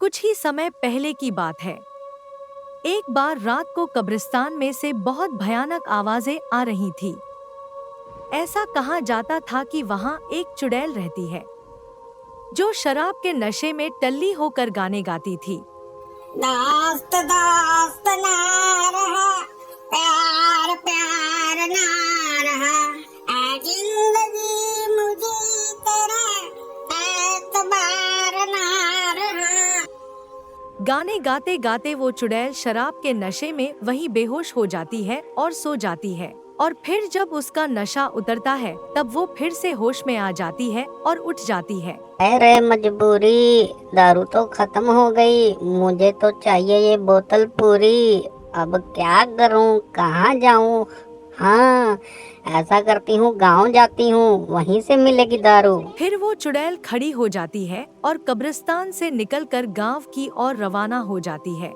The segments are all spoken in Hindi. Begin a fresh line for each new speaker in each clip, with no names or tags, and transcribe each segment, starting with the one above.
कुछ ही समय पहले की बात है। एक बार रात को कब्रिस्तान में से बहुत भयानक आवाजें आ रही थी। ऐसा कहा जाता था कि वहाँ एक चुड़ैल रहती है जो शराब के नशे में टल्ली होकर गाने गाती थी।
दोस्त दोस्त ना रहा, प्यार प्यार ना रहा, ऐ जिंदगी मुझे तेरा एतबार ना रहा।
गाने गाते गाते वो चुड़ैल शराब के नशे में वहीं बेहोश हो जाती है और सो जाती है, और फिर जब उसका नशा उतरता है तब वो फिर से होश में आ जाती है और उठ जाती है।
अरे मजबूरी, दारू तो खत्म हो गई, मुझे तो चाहिए ये बोतल पूरी। अब क्या करूं, कहाँ जाऊं? हाँ, ऐसा करती हूँ, गांव जाती हूँ, वहीं से मिलेगी दारू।
फिर वो चुड़ैल खड़ी हो जाती है और कब्रिस्तान से निकलकर गांव की ओर रवाना हो जाती है।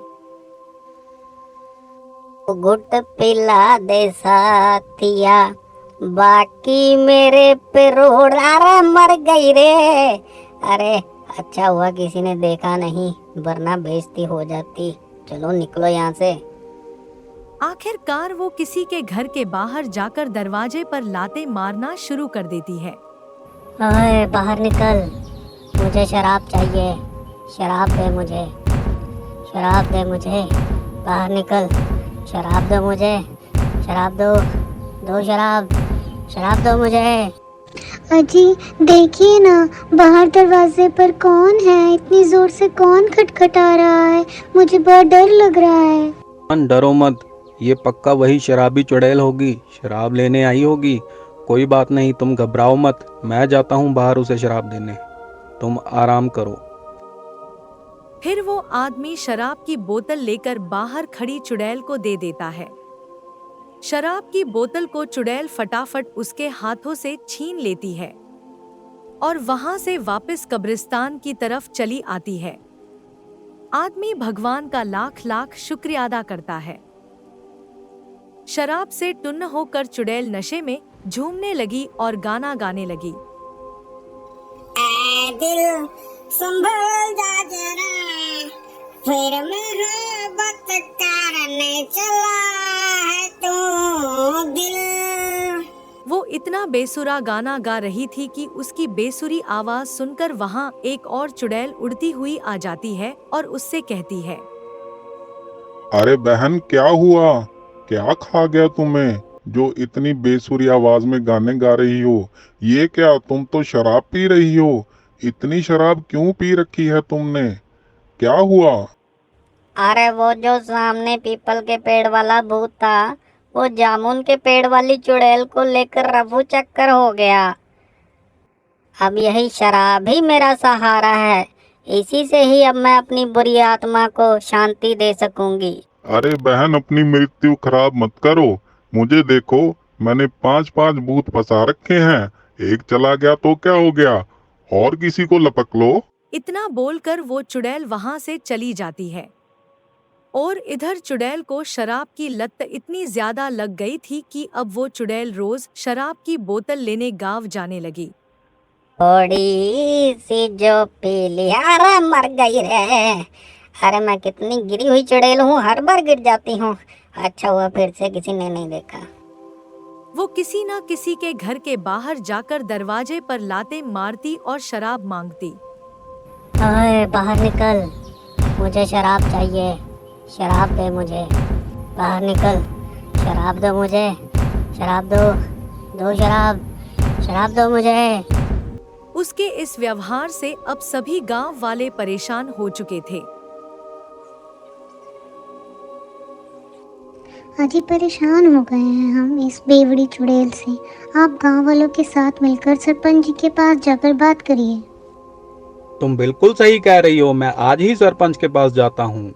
घुट पिला दे साथिया, बाकी मेरे पे रोड। अरे मर गई रे। अरे अच्छा हुआ किसी ने देखा नहीं, वरना बेइज्जती हो जाती। चलो निकलो यहाँ से।
आखिरकार वो किसी के घर के बाहर जाकर दरवाजे पर लाते मारना शुरू कर देती है।
ओए बाहर निकल, मुझे शराब चाहिए, शराब दे मुझे, शराब दे मुझे, बाहर निकल, शराब दो मुझे, शराब दो, दो शराब, शराब दो मुझे।
अजी देखिए ना, बाहर दरवाजे पर कौन है? इतनी जोर से कौन खटखटा रहा है? मुझे बहुत डर लग रहा है।
डरो मत, ये पक्का वही शराबी चुड़ैल होगी, शराब लेने आई होगी। कोई बात नहीं, तुम घबराओ मत, मैं जाता हूँ बाहर उसे शराब देने, तुम आराम करो।
फिर वो आदमी शराब की बोतल लेकर बाहर खड़ी चुड़ैल को दे देता है। शराब की बोतल को चुड़ैल फटाफट उसके हाथों से छीन लेती है और वहां से वापस कब्रिस्तान की तरफ चली आती है। आदमी भगवान का लाख लाख शुक्रिया अदा करता है। शराब से टुन्न होकर चुड़ैल नशे में झूमने लगी और गाना गाने लगी।
ऐ दिल संभल जा जरा, फिर मोहब्बत करने चला है तू दिल।
वो इतना बेसुरा गाना गा रही थी कि उसकी बेसुरी आवाज सुनकर वहां एक और चुड़ैल उड़ती हुई आ जाती है और उससे कहती है,
अरे बहन क्या हुआ, क्या खा गया तुम्हें जो इतनी बेसुरी आवाज में गाने गा रही हो? ये क्या, तुम तो शराब पी रही हो? इतनी शराब क्यों पी रखी है तुमने, क्या हुआ?
अरे वो जो सामने पीपल के पेड़ वाला भूत था, वो जामुन के पेड़ वाली चुड़ैल को लेकर रफू चक्कर हो गया। अब यही शराब ही मेरा सहारा है, इसी से ही अब मैं अपनी बुरी आत्मा को शांति दे सकूंगी।
अरे बहन अपनी मृत्यु खराब मत करो, मुझे देखो, मैंने 5-5 भूत फंसा रखे हैं, एक चला गया तो क्या हो गया, और किसी को लपक लो।
इतना बोलकर वो चुड़ैल वहां से चली जाती है। और इधर चुड़ैल को शराब की लत इतनी ज्यादा लग गई थी कि अब वो चुड़ैल रोज शराब की बोतल लेने गांव जाने लगी।
थोड़ी सी जो पी लिया, अरे मर गई रे। अरे मैं कितनी गिरी हुई चुड़ैल हूँ, हर बार गिर जाती हूँ। अच्छा हुआ फिर से किसी ने नहीं देखा।
वो किसी न किसी के घर के बाहर जाकर दरवाजे पर लाते मारती और शराब मांगती।
ओए बाहर निकल, मुझे शराब चाहिए, शराब दे मुझे, बाहर निकल, शराब दो मुझे, शराब दो, दो शराब, शराब दो मुझे।
उसके इस व्यवहार से अब सभी गांव वाले परेशान हो चुके थे।
अजी परेशान हो गए हैं हम इस बेवड़ी चुड़ैल से। आप गांव वालों के साथ मिलकर सरपंच जी के पास जाकर बात करिए।
तुम बिल्कुल सही कह रही हो, मैं आज ही सरपंच के पास जाता हूँ।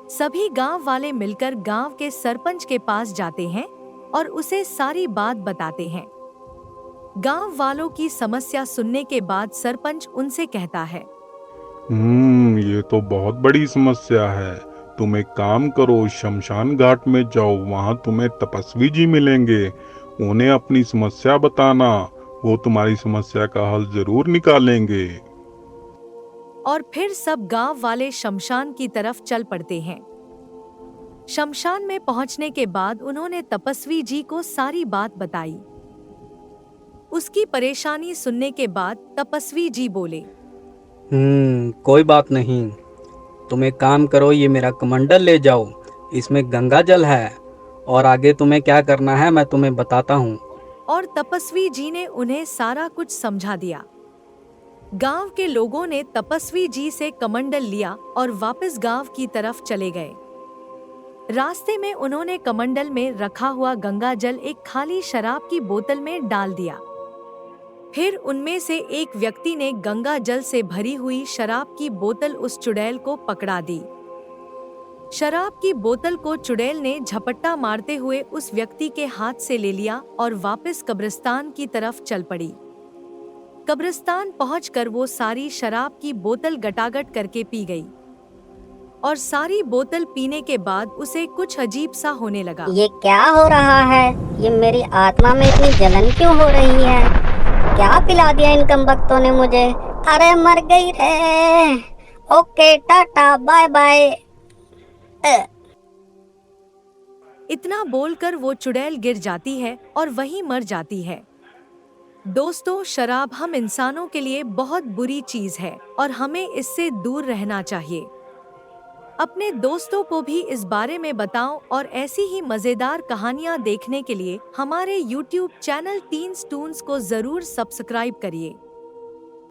सभी गांव वाले मिलकर गांव के सरपंच के पास जाते हैं और उसे सारी बात बताते हैं। गांव वालों की समस्या सुनने के बाद सरपंच उनसे कहता है,
ये तो बहुत बड़ी समस्या है। तुम एक काम करो, शमशान घाट में जाओ, वहां तुम्हें तपस्वी जी मिलेंगे, उन्हें अपनी समस्या बताना, वो तुम्हारी समस्या का हल जरूर निकालेंगे।
और फिर सब गांव वाले शमशान की तरफ चल पड़ते हैं। शमशान में पहुंचने के बाद उन्होंने तपस्वी जी को सारी बात बताई। उसकी परेशानी सुनने के बाद तपस्वी जी बोले,
कोई बात नहीं, तुम एक काम करो, ये मेरा कमंडल ले जाओ, इसमें गंगा जल है और आगे तुम्हें क्या करना है मैं तुम्हें बताता हूँ।
और तपस्वी जी ने उन्हें सारा कुछ समझा दिया। गांव के लोगों ने तपस्वी जी से कमंडल लिया और वापस गांव की तरफ चले गए। रास्ते में उन्होंने कमंडल में रखा हुआ गंगा जल एक खाली शराब की बोतल में डाल दिया। फिर उनमें से एक व्यक्ति ने गंगा जल से भरी हुई शराब की बोतल उस चुड़ैल को पकड़ा दी। शराब की बोतल को चुड़ैल ने झपट्टा मारते हुए उस व्यक्ति के हाथ से ले लिया और वापस कब्रिस्तान की तरफ चल पड़ी। कब्रिस्तान पहुंचकर वो सारी शराब की बोतल गटागट करके पी गई और सारी बोतल पीने के बाद उसे कुछ अजीब सा होने लगा।
ये क्या हो रहा है? ये मेरी आत्मा में इतनी जलन क्यों हो रही है? क्या पिला दिया इन कमबख्तों ने मुझे? अरे मर गई रे। Okay tata bye bye.
इतना बोलकर वो चुड़ैल गिर जाती है और वहीं मर जाती है। दोस्तों, शराब हम इंसानों के लिए बहुत बुरी चीज है और हमें इससे दूर रहना चाहिए। अपने दोस्तों को भी इस बारे में बताओ और ऐसी ही मजेदार कहानियाँ देखने के लिए हमारे YouTube चैनल टीन स्टून्स को जरूर सब्सक्राइब करिए।